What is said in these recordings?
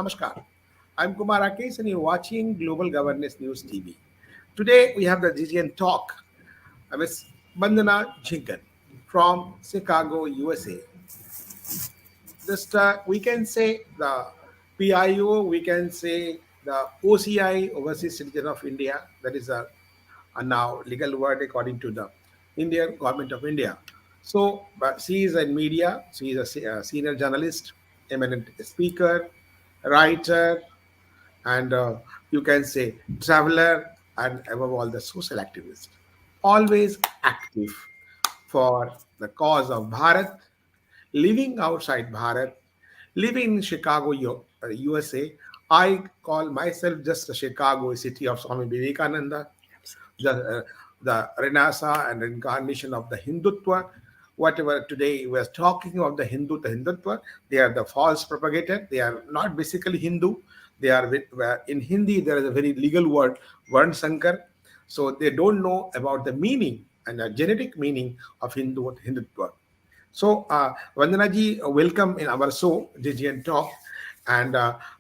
Namaskar. I'm Kumar Rakesh and you're watching Global Governance News TV. Today we have the GGN talk with Vandana Jhingan from Chicago, USA. Just we can say the PIO, we can say the OCI, Overseas Citizen of India. That is a now legal word according to the Indian government of India. So, but she is in media. She is a senior journalist, eminent speaker, writer, and you can say traveler, and above all, the social activist. Always active for the cause of Bharat, living outside Bharat, living in Chicago, USA. I call myself just the Chicago city of Swami Vivekananda, the, the Renaissance and reincarnation of the Hindutva. Whatever today we are talking of the Hindutva, they are the false propagator. They are not basically Hindu. They are in Hindi. There is a very legal word, Varn Sankar. So they don't know about the meaning and the genetic meaning of Hindutva. So, Vandana ji, welcome in our show, GGN Talk. And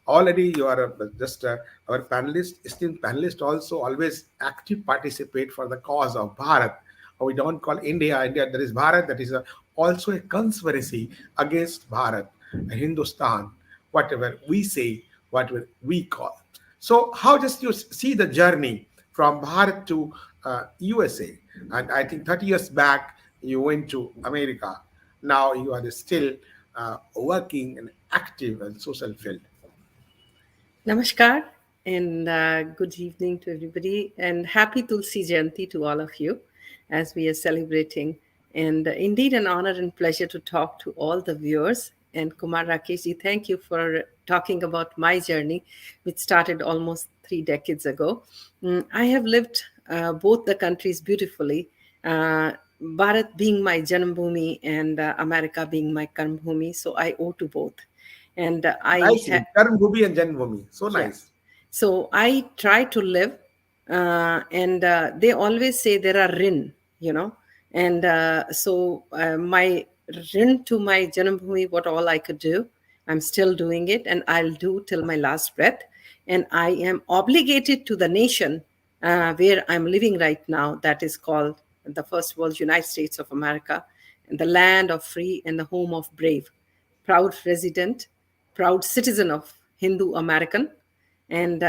already you are just our panelist, esteemed panelist, also always active participate for the cause of Bharat. We don't call India, India, there is Bharat, that is also a conspiracy against Bharat, Hindustan, whatever we say, whatever we call. So, how just you see the journey from Bharat to USA? And I think 30 years back, you went to America. Now you are still working and active in social field. Namaskar and good evening to everybody, and happy Tulsi Jayanti to all of you as we are celebrating. And indeed, an honor and pleasure to talk to all the viewers. And Kumar Rakesh ji, thank you for talking about my journey, which started almost 3 decades ago. I have lived both the countries beautifully. Bharat being my Janambhumi and America being my Karmbhumi, so I owe to both. And Nice name, Karan Bhubi and Jan Bhumi. So yeah. nice. So I try to live, and they always say there are rin, and my rin to my Janambhumi, what all I could do, I'm still doing it, and I'll do till my last breath. And I am obligated to the nation where I'm living right now, that is called the first world United States of America, and the land of free and the home of brave, proud resident, proud citizen of Hindu American. And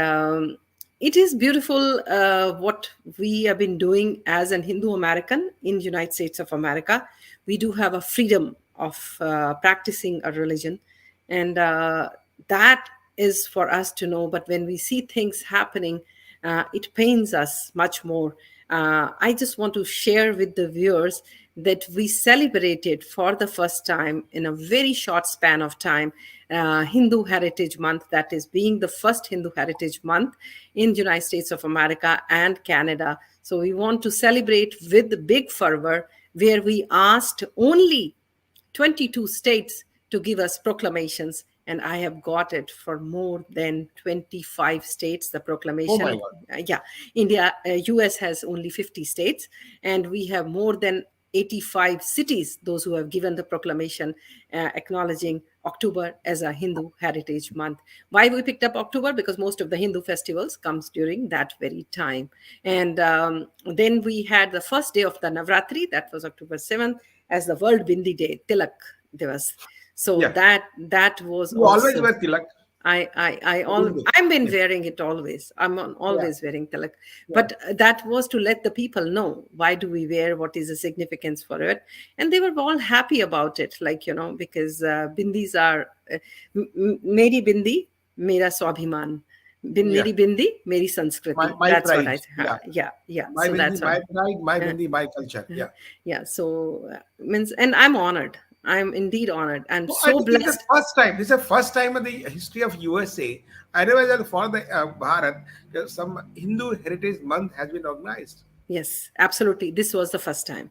it is beautiful what we have been doing as an Hindu American in United States of America. We do have a freedom of practicing a religion, and that is for us to know. But when we see things happening, it pains us much more. I just want to share with the viewers that we celebrated for the first time in a very short span of time Hindu Heritage Month, that is being the first Hindu Heritage Month in the United States of America and Canada. So we want to celebrate with big fervor, where we asked only 22 states to give us proclamations, and I have got it for more than 25 states, the proclamation. Oh my God. Yeah, India, US has only 50 states, and we have more than 85 cities, those who have given the proclamation acknowledging October as a Hindu Heritage Month. Why we picked up October? Because most of the Hindu festivals comes during that very time. And then we had the first day of the Navratri, that was October 7th, as the World Bindi Day, Tilak Divas. So Yeah. that was You always also. wear tilak. I've been wearing it always. Always wearing tilak. Yeah. But that was to let the people know, why do we wear, what is the significance for it. And they were all happy about it, because bindis are meri bindi, mera swabhiman. Yeah. Meri bindi, meri sanskriti. My That's what pride. I say. Yeah. My So bindi, that's my what. pride, my bindi, my culture. Yeah. Yeah. So means, and I'm honored. I'm indeed honored. I'm So I so think this is the blessed. first time. This is the first time in the history of USA. I realize that for the Bharat, some Hindu Heritage Month has been organized. Yes, absolutely. This was the first time.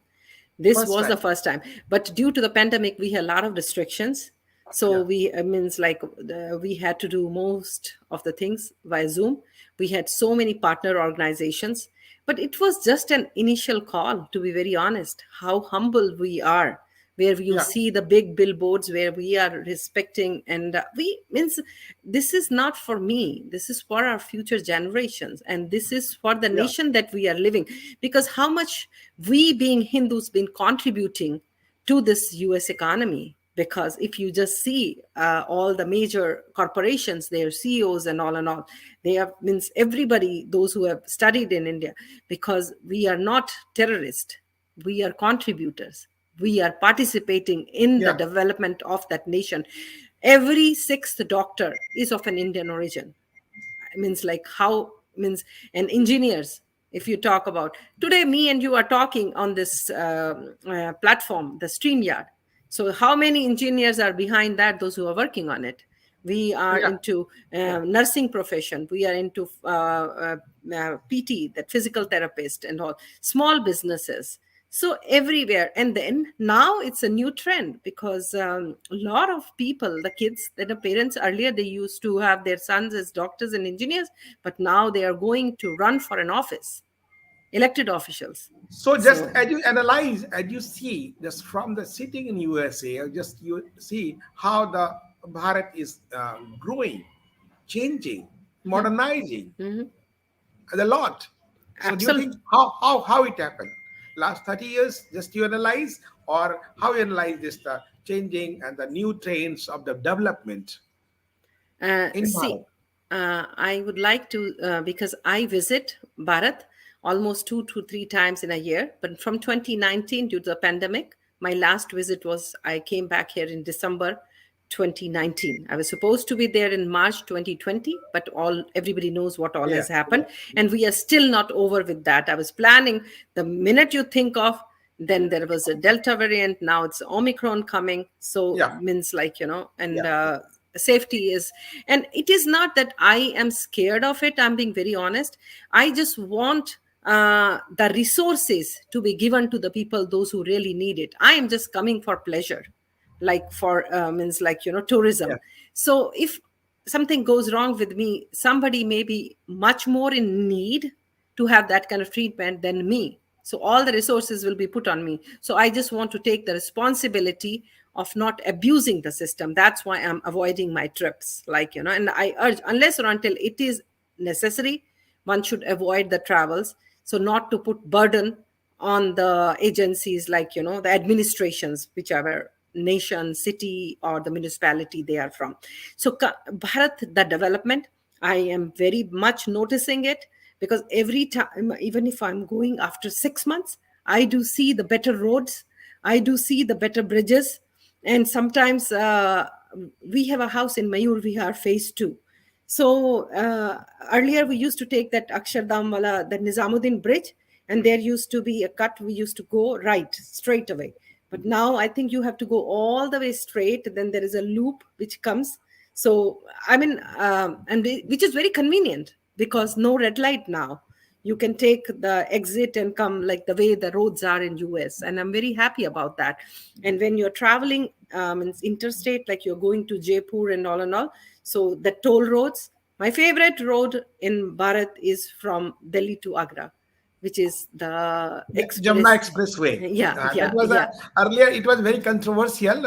This First was the time. first time. But due to the pandemic, we had a lot of restrictions. So Yeah. we means like we had to do most of the things via Zoom. We had so many partner organizations, but it was just an initial call. To be very honest, how humble we are where you Yeah. see the big billboards where we are respecting, and we means this is not for me, this is for our future generations, and this is for the Yeah. nation that we are living. Because how much we being Hindus been contributing to this US economy. Because if you just see all the major corporations, their CEOs and all, they have means everybody, those who have studied in India, because we are not terrorists, we are contributors, we are participating in the Yeah. development of that nation. Every sixth doctor is of an Indian origin. Means like how means and engineers, if you talk about today, me and you are talking on this platform, the StreamYard. So how many engineers are behind that, those who are working on it? We are Yeah. into nursing profession, we are into PT, that physical therapist, and all small businesses. So everywhere. And then now it's a new trend, because a lot of people, the kids, that the parents earlier, they used to have their sons as doctors and engineers, but now they are going to run for an office, elected officials. So just So as you analyze, as you see, just from the sitting in USA, or just you see how the Bharat is growing, changing, modernizing a lot. So do you absolutely. think how it happened? Last 30 years, just you analyze, or how you analyze this the changing and the new trends of the development in See, Bharat? I would like to, because I visit Bharat almost 2 to 3 times in a year. But from 2019, due to the pandemic, my last visit was, I came back here in December 2019. I was supposed to be there in March 2020, but everybody knows what all Yeah, has happened, yeah, and we are still not over with that. I was planning, the minute you think of, then there was a Delta variant, now it's Omicron coming. So yeah, means like, and yeah, safety is, and it is not that I am scared of it, I'm being very honest. I just want the resources to be given to the people, those who really need it. I am just coming for pleasure, like for means like, yeah. tourism. So if something goes wrong with me, somebody may be much more in need to have that kind of treatment than me. So all the resources will be put on me. So I just want to take the responsibility of not abusing the system. That's why I'm avoiding my trips. Like, and I urge, unless or until it is necessary, one should avoid the travels. So not to put burden on the agencies, like, the administrations, whichever nation, city, or the municipality they are from. So Bharat, the development, I am very much noticing it, because every time, even if I'm going after 6 months, I do see the better roads, I do see the better bridges. And sometimes we have a house in Mayur Vihar phase 2. So earlier we used to take that Akshardham wala, the Nizamuddin bridge, and there used to be a cut. We used to go right straight away. But now I think you have to go all the way straight. Then there is a loop which comes. So I mean, which is very convenient, because no red light now. You can take the exit and come, like the way the roads are in US, and I'm very happy about that. And when you're traveling in interstate, like you're going to Jaipur and all, so the toll roads, my favorite road in Bharat is from Delhi to Agra, which is the Yeah, Jamuna express. Expressway. Yeah, That yeah, was yeah. earlier. It was very controversial,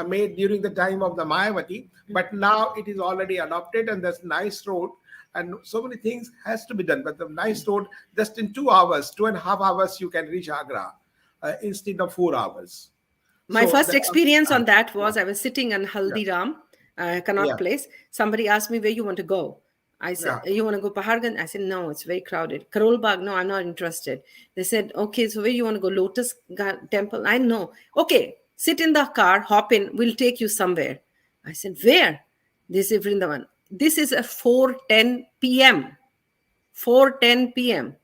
made during the time of the Mayavati, but now it is already adopted, and there's nice road, and so many things has to be done. But the nice road, just in 2 hours, 2.5 hours, you can reach Agra instead of 4 hours. My So first that, experience on that yeah, was, I was sitting in yeah, Haldiram, Connaught yeah, Place. Somebody asked me, where you want to go. I said, yeah, you want to go Pahargan? I said, no, it's very crowded. Karol Bagh, no, I'm not interested. They said, okay, so where you want to go? Lotus Temple? I know. Okay, sit in the car, hop in, we'll take you somewhere. I said, where? This is Vrindavan. This is at 4:10 p.m. 4:10 p.m.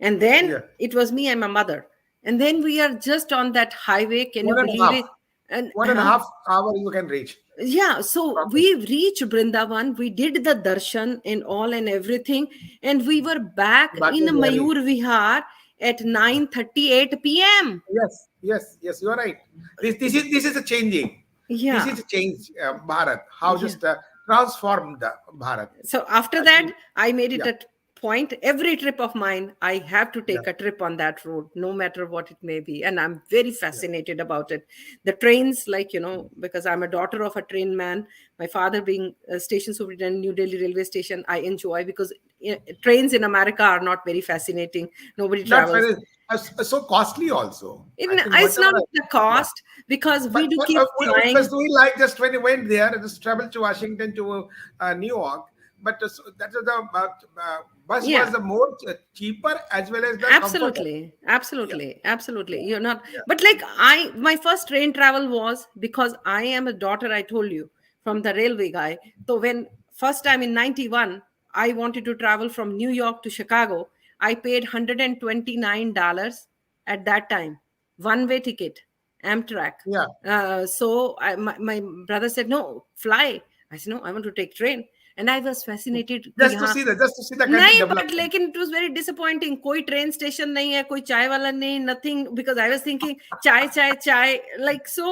And then yeah. it was me and my mother. And then we are just on that highway. Can you One and a believe half, it? And one and a half hour you can reach. yeah, so From we reached Brindavan, we did the darshan and all and everything, and we were back back in in Delhi. Mayur Vihar at 9:38 p.m. Yes, yes, yes. You are right. This is a changing. This Yeah, is a change, Bharat. How yeah. just transformed the Bharat. So after I that, think, I made it yeah, a point, every trip of mine, I have to Yeah. take a trip on that road, no matter what it may be. And I'm very Yeah. fascinated about it. The trains, like, because I'm a daughter of a train man, my father being a station superintendent, New Delhi railway station, I enjoy because trains in America are not very fascinating. Nobody Not travels. very, so costly also. I Even think it's whatever. not the Yeah. cost, because we do But keep because flying. we like just when we went there, just travel to Washington to New York. But so that was the bus was Yeah. the more cheaper as well as the comfortable. Absolutely, Yeah. absolutely, absolutely. Yeah. You're not, Yeah. but like my first train travel was because I am a daughter, I told you, from the railway guy. So when first time in 91, I wanted to travel from New York to Chicago, I paid $129 at that time, one way ticket, Amtrak. Yeah. So my brother said, no, fly. I said, no, I want to take train. And I was fascinated कि यहाँ Just to see the country नहीं, but development. लेकिन it was very disappointing, कोई train station नहीं है, कोई चाय वाला नहीं, nothing, because I was thinking चाय चाय चाय, like, so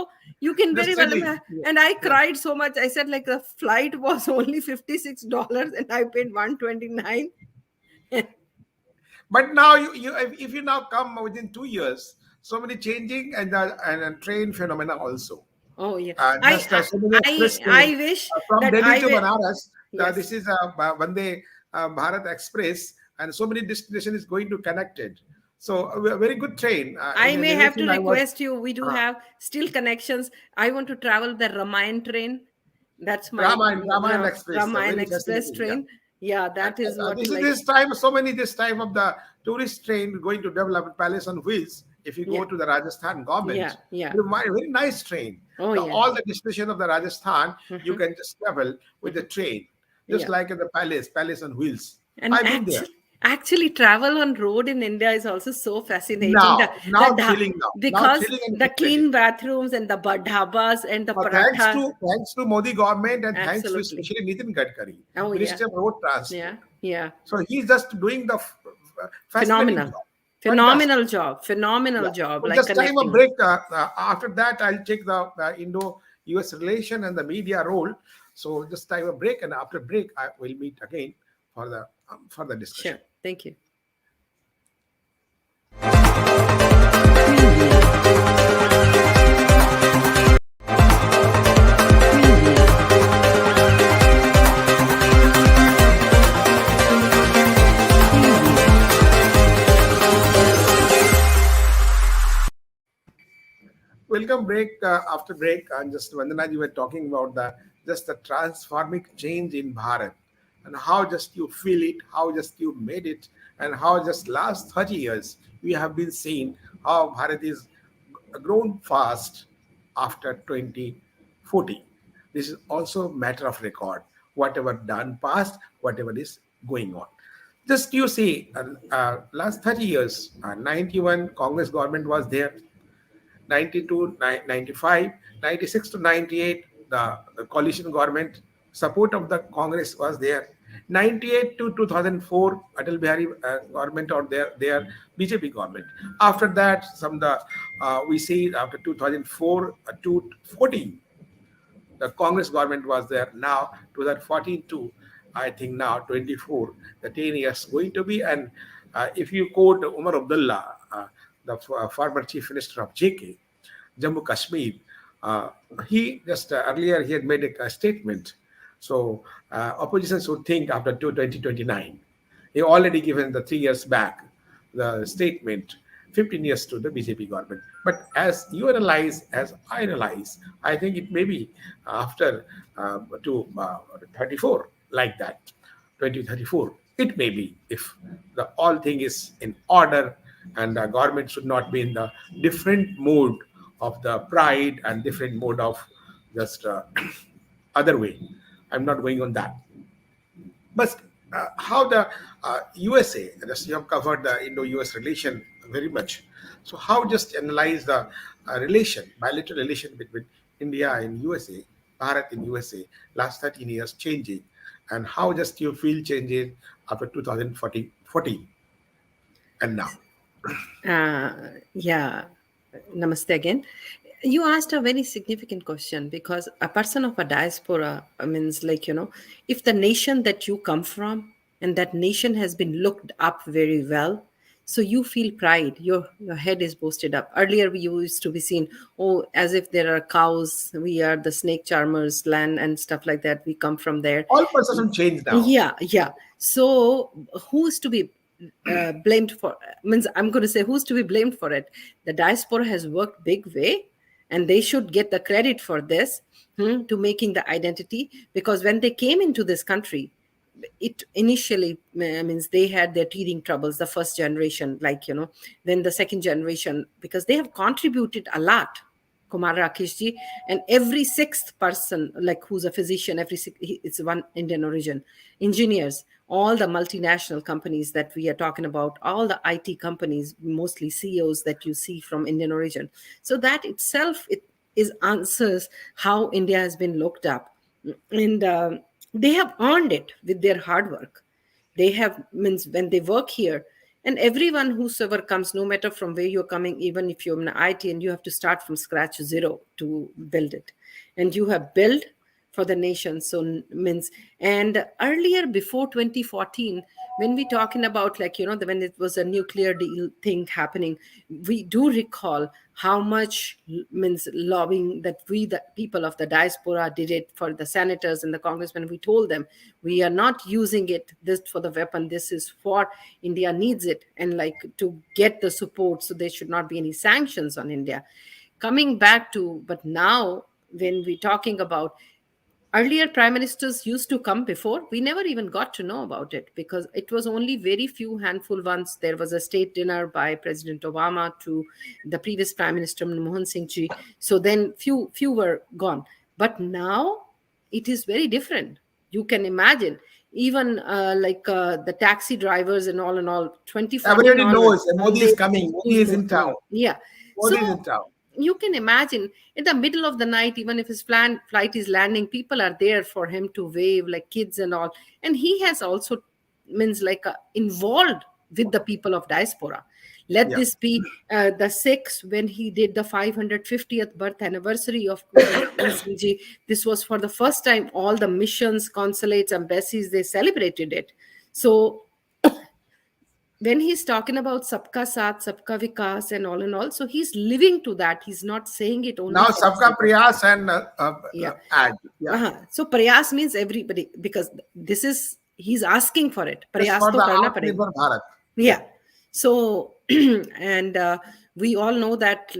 you can Just very well chilling. Yeah. and I Yeah. cried so much. I said, like, the flight was only $56 and I paid 129. But now if you now come within 2 years, so many changing and train phenomena also. Oh yeah, Just so many express train I wish from that Delhi I to will. Banaras. Yes. This is Vande Bharat Express, and so many destination is going to connected. So a very good train. I In a may have to relation, I was request you. We do uh, have still connections. I want to travel the Ramayan train. That's my Ramayan Express, Ramayan very Express fascinating. Yeah. train. Yeah, And that is what, like. this time, so many this time of the tourist train going to develop Palace on Wheels. If you go Yeah, to the Rajasthan government, yeah, yeah. very nice train. Oh yeah. All the destination of the Rajasthan, you Mhm, can just travel with the mhm. train, just Yeah. like in the Palace on Wheels. And I've been there. actually travel on road in India is also so fascinating. The Now thrilling now. Now because thrilling and the exciting. clean bathrooms and the dhabas and the paratha. Thanks to Modi government and thanks to Absolutely. especially Nitin Gadkari, Oh yeah. Minister of Road Yeah. Transport. Yeah. So he's just doing the fascinating Phenomenal. job. Fantastic. Phenomenal job. Phenomenal Yeah. job. So Like just time a connecting. break. After that, I'll check the Indo-US relation and the media role. So just time a break, and after break, I will meet again for the further Sure. discussion. Thank you. Welcome break after break. And just Vandana, you were talking about the just the transforming change in Bharat and how just you feel it, how just you made it, and how just last 30 years we have been seeing how Bharat is grown fast after 2014. This is also a matter of record. Whatever done past, whatever is going on. Just you see, last 30 years, 91 Congress government was there, 92, 95, 96 to 98, the coalition government, support of the Congress was there. 98 to 2004, Atal Bihari government or their BJP government. After that, we see after 2004 to 14, the Congress government was there. Now 2014 to I think now 24, the 10 years going to be. And if you quote Umar Abdullah, the former chief minister of JK, Jammu Kashmir. Uh, he just earlier he had made a statement. So opposition should think after 2029. He already given the 3 years back the statement, 15 years to the BJP government. But as you analyze, as I analyze, I think it may be after to 34 like that, 2034. It may be if the all thing is in order and the government should not be in the different mode of the pride and different mode of just other way. I'm not going on that. But how the USA, just you have covered the Indo-US relation very much. So how just analyze the bilateral relation between India and USA, Bharat and USA, last 13 years changing, and how just you feel changing after 2014 and now? Yeah. Namaste again. You asked a very significant question because a person of a diaspora means, like, if the nation that you come from and that nation has been looked up very well. So you feel pride. Your head is boasted up. Earlier we used to be seen, oh, as if there are cows, we are the snake charmers land and stuff like that, we come from there. All perception change now. Yeah, yeah. So who's to be blamed for, means I'm going to say who's to be blamed for it? The diaspora has worked big way, and they should get the credit for this, to making the identity. Because when they came into this country, it initially means they had their teething troubles, the first generation, like, then the second generation, because they have contributed a lot. Kumar Rakesh ji, and every sixth person, like who's a physician, it's one Indian origin. Engineers, all the multinational companies that we are talking about, all the IT companies, mostly CEOs that you see from Indian origin. So that itself, it is answers how India has been looked up, and they have earned it with their hard work. They have, means when they work here, and everyone whosoever comes, no matter from where you're coming, even if you're in IT and you have to start from scratch, zero, to build it, and you have built for the nation. So means, and earlier, before 2014, when we talking about, like, when it was a nuclear deal thing happening, we do recall how much means lobbying that we, the people of the diaspora, did it for the senators and the congressmen. We told them, we are not using it this for the weapon, this is for India needs it, and like to get the support, so there should not be any sanctions on India. Coming back to, but now when we talking about, earlier prime ministers used to come before, we never even got to know about it, because it was only very few handful ones. There was a state dinner by President Obama to the previous prime minister Manmohan Singh ji, so then few were gone. But now it is very different. You can imagine, even the taxi drivers and all 2014 Everybody onwards, knows that Modi is coming. Modi is in town. yeah. Modi is So in town. you can imagine, in the middle of the night, even if his flight is landing, people are there for him to wave, like kids and all. And he has also, means like involved with the people of diaspora. Let Yeah. this be the 6th, when he did the 550th birth anniversary of Singh ji. This was for the first time, all the missions, consulates, embassies, they celebrated it. So when he's talking about sabka saath, sabka vikas, and all, so he's living to that. He's not saying it only Now for the Sabka sake of, Prayas and yeah. ad. Yeah. So prayas means everybody, because this is, he's asking for it. It's Prayas for to the karna padega. Atmanirbhar Bharat. Yeah. So, and we all know that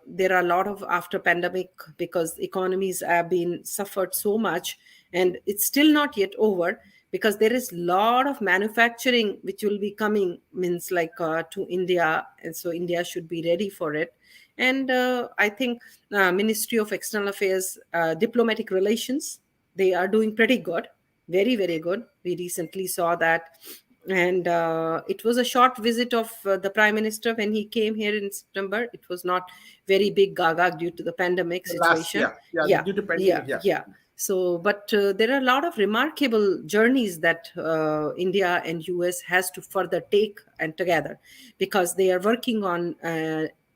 there are a lot of after pandemic, because economies have been suffered so much, and it's still not yet over, because there is a lot of manufacturing which will be coming, means like to India, and so India should be ready for it. And I think Ministry of External Affairs, diplomatic relations, they are doing pretty good, very very good. We recently saw that. And it was a short visit of the prime minister when he came here in September. It was not very big gaga due to the pandemic The last, situation. yeah, Yeah, due to yeah, pandemic, yeah. yeah. So, but there are a lot of remarkable journeys that India and US has to further take and together, because they are working on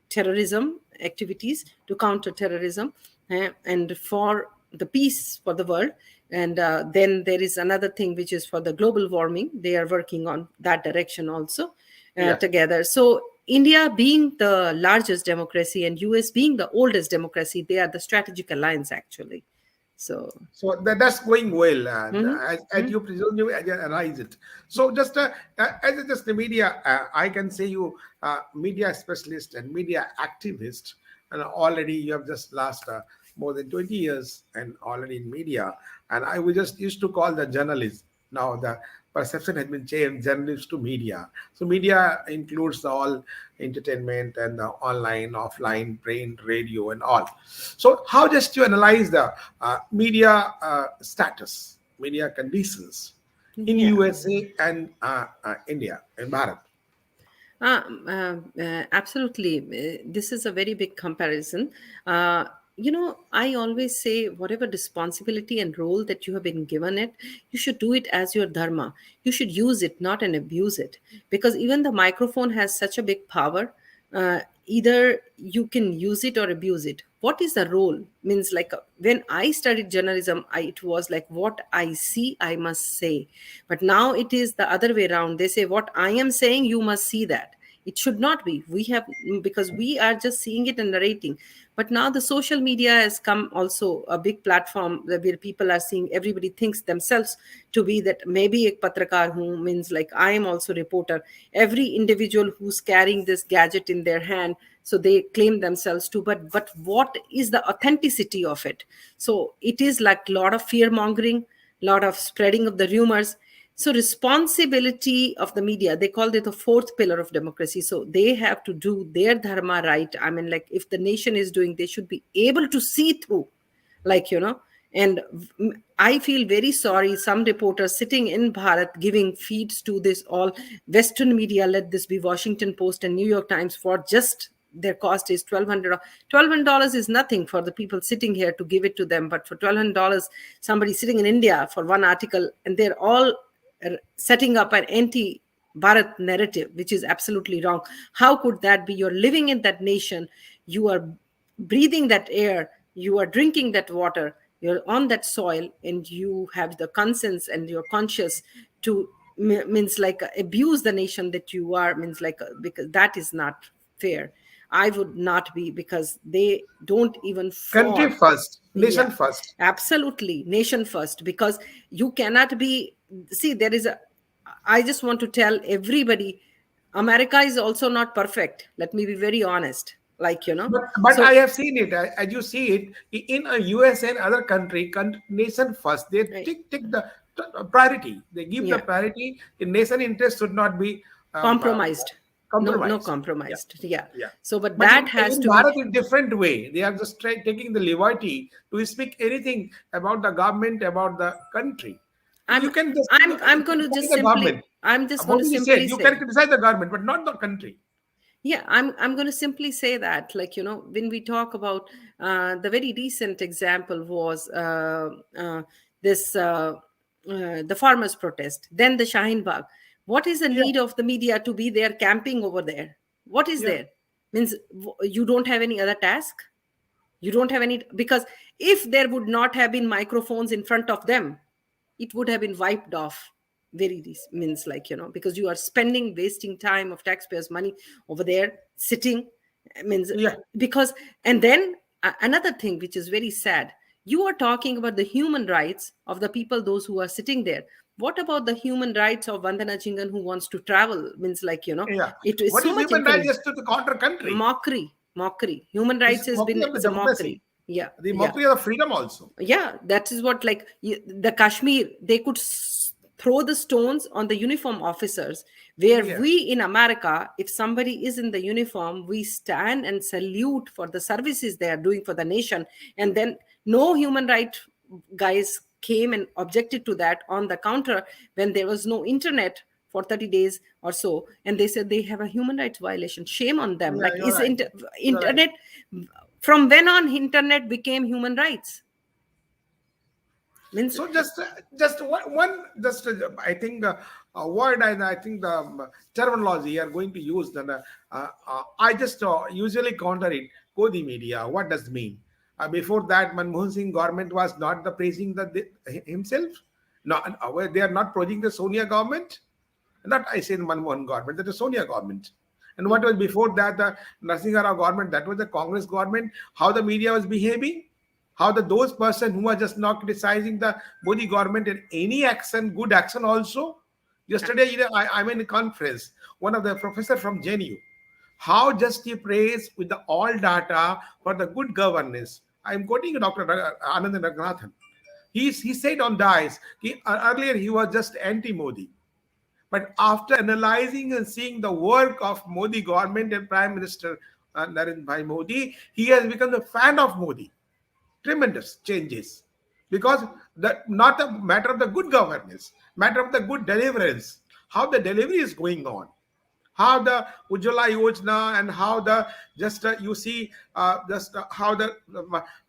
terrorism activities, to counter terrorism, and for the peace for the world. And then there is another thing which is for the global warming. They are working on that direction also, Yeah. together. So India being the largest democracy and US being the oldest democracy, they are the strategic alliance actually. So So that's going well, and mhm, as you presume you analyze it. So just as just the media, I can say you media specialist and media activist, and already you have just last more than 20 years and already in media. And I was just used to call the journalist. Now the perception has been changed, journalist to media. So media includes all entertainment and the online, offline, print, radio, and all. So how just you analyze the media status, media conditions in yeah. USA and India and Bharat? Absolutely. This is a very big comparison. I always say, whatever responsibility and role that you have been given it, you should do it as your dharma. You should use it, not and abuse it. Because even the microphone has such a big power. Either you can use it or abuse it. what is the role? Means like when I studied journalism, it was like what I see I must say, but now it is the other way around. They say what I am saying you must see that. It should not be. We have, because we are just seeing it and narrating. But now the social media has come also a big platform where people are seeing, everybody thinks themselves to be that maybe a patrakar who, means like I am also reporter. Every individual who's carrying this gadget in their hand, so they claim themselves to, but what is the authenticity of it? So it is like a lot of fear mongering, lot of spreading of the rumors. So responsibility of the media, they called it the fourth pillar of democracy. So they have to do their dharma right. I mean, like if the nation is doing, they should be able to see through, like, and I feel very sorry. Some reporters sitting in Bharat giving feeds to this all Western media, let this be Washington Post and New York Times, for just their cost is $1,200 is nothing for the people sitting here to give it to them. But for $1,200, somebody sitting in India for one article, and they're all setting up an anti Bharat narrative, which is absolutely wrong. How could that be? You're living in that nation, you are breathing that air, you are drinking that water, you're on that soil, and you have the conscience and you're conscious to means like abuse the nation that you are, means like because that is not fair. I would not be, because they don't even Country fought. first, nation Yeah, first. absolutely, nation first. Because you cannot be, see, there is a, I just want to tell everybody, America is also not perfect, let me be very honest, like, But I so have seen it. As you see it in a US and other country, nation first. They right, take the priority. They give the yeah, priority. In nation interest should not be um, uh, compromised. No compromised. Yeah, compromised, yeah. yeah. So but But that has in to be, Bharat, in different way, they are just taking the liberty to speak anything about the government, about the country. i'm You can just I'm going to criticize just the government. simply, I'm just going to Modi said simply you can say, criticize the government, but not the country. yeah, I'm going to simply say that, like, when we talk about the very recent example was this the farmers protest, then the Shaheen Bagh. What is the Yeah, need of the media to be there camping over there? What is yeah, there? Means you don't have any other task, you don't have any, because if there would not have been microphones in front of them, it would have been wiped off very means like, because you are spending, wasting time of taxpayers money over there sitting, means yeah. because, and then another thing which is very sad, you are talking about the human rights of the people, those who are sitting there. What about the human rights of Vandana Jhingan who wants to travel? Means like, Yeah. it is What so is much human right inconvenient. just to the counter country? Mockery. Human This rights is has been, mockery of the it's a democracy, mockery. Yeah, the yeah, mockery of the freedom also. yeah. That is what, like, the Kashmir, they could throw the stones on the uniform officers, where Yes. we in America, if somebody is in the uniform, we stand and salute for the services they are doing for the nation. And then no human right guys came and objected to that on the counter when there was no internet for 30 days or so, and they said they have a human rights violation. Shame on them. Yeah, Like, you're is right. You're right. internet, from when on internet became human rights? Means Just one just I think a word, and I think the terminology you are going to use. Then I just usually counter it. Kodi media. What does it mean? Before that, Manmohan Singh government was not the praising himself. No, they are not praising the Sonia government. Not I say the Manmohan government, that is Sonia government. And what was before that, the Narasimha Rao government, that was the Congress government, how the media was behaving, how those person who are just not criticizing the Modi government in any action, good action also. Yesterday, I'm in a conference, one of the professor from JNU, how just he prays with the all data for the good governance. I'm quoting Dr. Anand Raghunathan. He said on dice, earlier he was just anti-Modi. But after analyzing and seeing the work of Modi government and Prime Minister Narendra Bhai Modi, he has become a fan of Modi. Tremendous changes. Because not a matter of the good governance, matter of the good deliverance, how the delivery is going on, how the Ujjwala Yojana and how the just you see just how the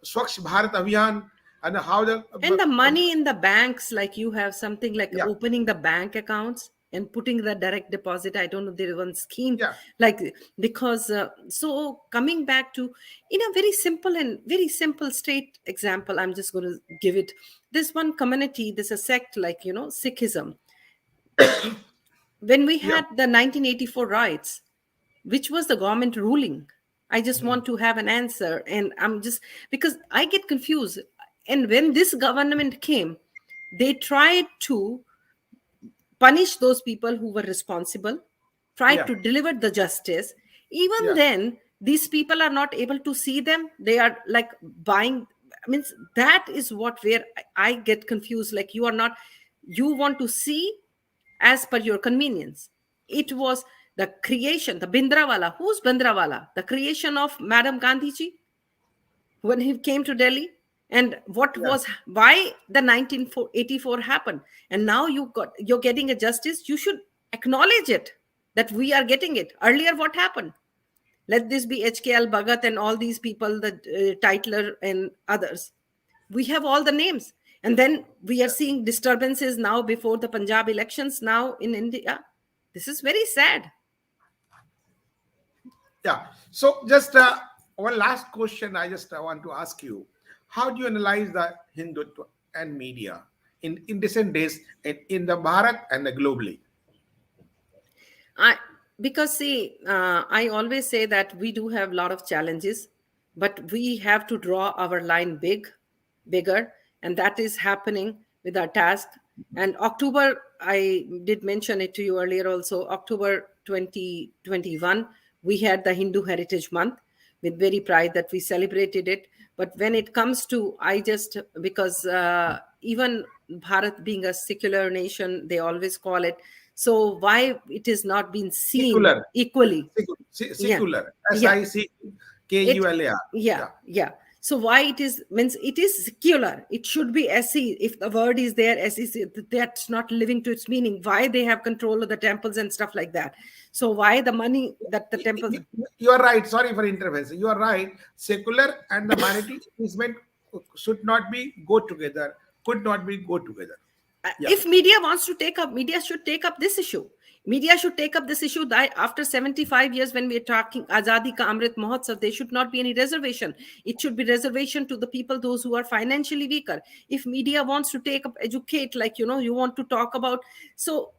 Swachh Bharat Abhiyan and how the and the money in the banks, like you have something like yeah, opening the bank accounts. and putting the direct deposit. I don't know, there is one scheme Yeah. like, because so coming back to, in a very simple and very simple straight example, I'm just going to give it. This one community, there's a sect like, Sikhism. When we Yeah. had the 1984 riots, which was the government ruling? I just Mhm. want to have an answer, and I'm just, because I get confused. And when this government came, they tried to punish those people who were responsible, tried Yeah. to deliver the justice. Even Yeah. then, these people are not able to see them. They are like buying. I mean, that is what where I get confused. Like, you are not, you want to see as per your convenience. It was the creation, the Bindrawala. Who's Bindrawala? The creation of Madam Gandhiji when he came to Delhi. And what Yeah. was, why the 1984 happened. And now you're getting a justice. You should acknowledge it, that we are getting it. Earlier, what happened? Let this be HKL Bhagat and all these people, the Titler and others. We have all the names. And then we are seeing disturbances now before the Punjab elections now in India. This is very sad. Yeah. So just one last question I just want to ask you. How do you analyze the Hindutva and media in recent days in the Bharat and globally? I Because see, I always say that we do have a lot of challenges, but we have to draw our line bigger, and that is happening with our task. And October, I did mention it to you earlier also. October 2021, we had the Hindu Heritage Month with very pride that we celebrated it. But when it comes to, I just, because even Bharat being a secular nation, they always call it. So why it is not being seen Secular. equally? Yeah, Secular. yeah. It, SICKULAR. yeah, Yeah. yeah. So why it is, means it is secular. It should be SE. If the word is there, SE, that's not living to its meaning. Why they have control of the temples and stuff like that? So why the money that the temples? You are right. Sorry for intervention. You are right. Secular and the monetary easement should not be go together. Could not be go together. Yeah. If media wants to take up, media should take up this issue. Media should take up this issue that after 75 years, when we're talking Azadi Ka Amrit Mahotsav, there should not be any reservation. It should be reservation to the people, those who are financially weaker. If media wants to take up, educate, like, you want to talk about. So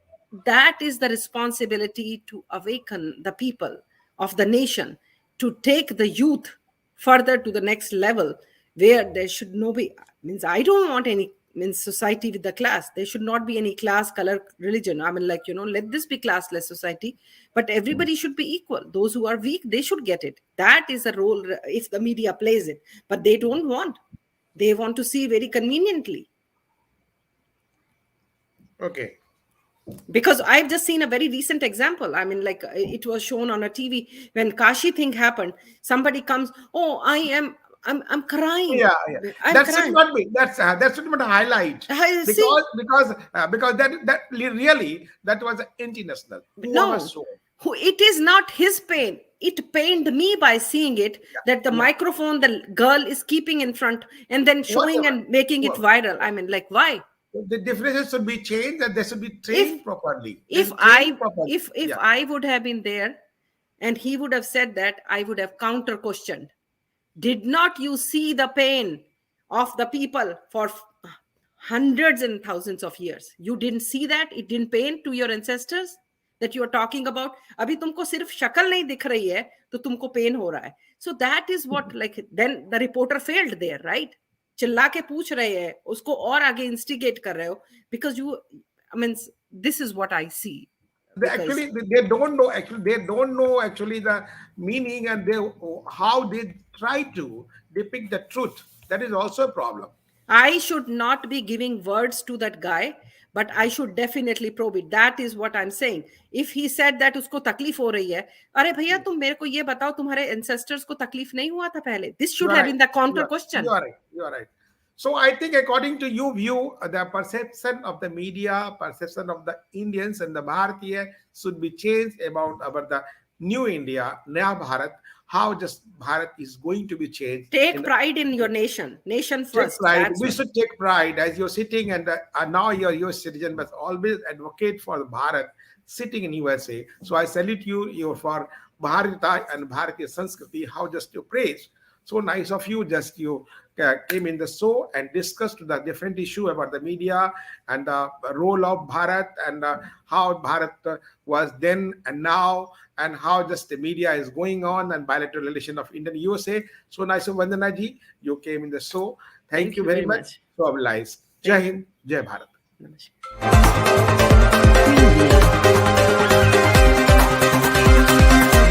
that is the responsibility, to awaken the people of the nation, to take the youth further to the next level, where there should no be, means I don't want any, means society with the class. There should not be any class, color, religion. I mean, like, let this be classless society, but everybody should be equal. Those who are weak, they should get it. That is a role if the media plays it, but they don't want. They want to see very conveniently. Okay. Because I've just seen a very recent example. I mean, like, it was shown on a TV when Kashi thing happened. Somebody comes, oh, I'm crying. Yeah, yeah. I'm That should crying. not be. That should not highlight I see. because that really that was international. Whoever No, saw. it is not his pain. It pained me by seeing it, that the Yeah, yeah. microphone the girl is keeping in front and then showing Whatever. and making it Well, viral. I mean, like, why? the differences should be changed and they should be If trained properly. They if should train I properly. if Yeah. I would have been there and he would have said that, I would have counter questioned. Did not you see the pain of the people for hundreds and thousands of years? You didn't see that? It didn't pain to your ancestors that you are talking about? अभी तुमको सिर्फ शक्ल नहीं दिख रही है तो तुमको पेन हो रहा है. So that is what, like, then the reporter failed there, right? चिल्ला के पूछ रहे हैं उसको और आगे instigate कर रहे हो, because you, I mean, this is what I see. They Because actually they don't know actually they don't know actually the meaning and they how they try to depict the truth. That is also a problem. I should not be giving words to that guy, but I should definitely probe it. That is what I'm saying. If he said that उसको तकलीफ हो रही है, अरे भैया तुम मेरे को ये बताओ तुम्हारे ancestors को तकलीफ नहीं हुआ था पहले? This You should are have right. been the You counter are, you question. are right. You are right. So I think according to you view, the perception of the media, perception of the Indians and the Bharatiya should be changed about the new India, Naya Bharat. how just Bharat is going to be changed in Take the pride in your nation. Nation take first. pride. That's We what. should take pride as you're sitting and now you're a US citizen, but always advocate for the Bharat sitting in USA. So I salute you, you for Bharata and Bharatiya Sanskriti, how just you praise. So nice of you, just you came in the show and discussed the different issue about the media and the role of Bharat and how Bharat was then and now and how just the media is going on and bilateral relation of Indian USA. So nice of Vandana ji, you came in the show. Thank Thank you you very very much. much. So obliged. Jai Thank you. Hind, Jai Bharat. Namaskar.